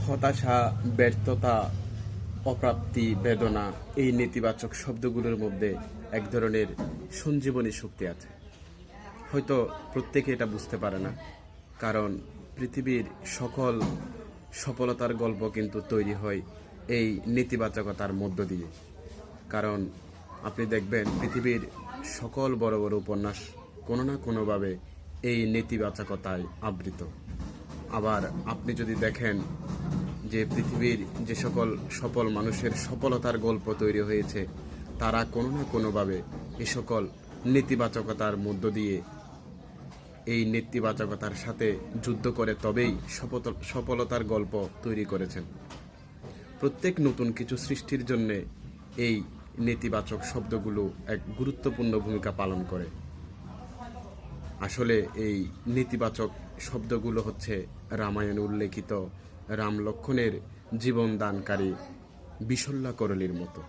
হতাশা, ব্যর্থতা, অপ্রাপ্তি, বেদনা এই নেতিবাচক শব্দগুলোর মধ্যে এক ধরনের সঞ্জীবনী শক্তি আছে। হয়তো প্রত্যেকে এটা বুঝতে পারে না, কারণ পৃথিবীর সকল সফলতার গল্প কিন্তু তৈরি হয় এই নেতিবাচকতার মধ্য দিয়ে। কারণ আপনি দেখবেন পৃথিবীর সকল বড় বড় উপন্যাস কোনো না কোনোভাবে এই নেতিবাচকতায় আবৃত। আবার আপনি যদি দেখেন যে পৃথিবীর যে সকল সফল মানুষের সফলতার গল্প তৈরি হয়েছে, তারা কোনো না কোনোভাবে এ সকল নেতিবাচকতার মধ্য দিয়ে এই নেতিবাচকতার সাথে যুদ্ধ করে তবেই সফলতার গল্প তৈরি করেছেন। প্রত্যেক নতুন কিছু সৃষ্টির জন্য এই নেতিবাচক শব্দগুলো এক গুরুত্বপূর্ণ ভূমিকা পালন করে। আসলে এই নেতিবাচক শব্দগুলো হচ্ছে রামায়ণে উল্লেখিত রাম লক্ষ্মণের জীবন দানকারী বিশল্যা করলির মতো।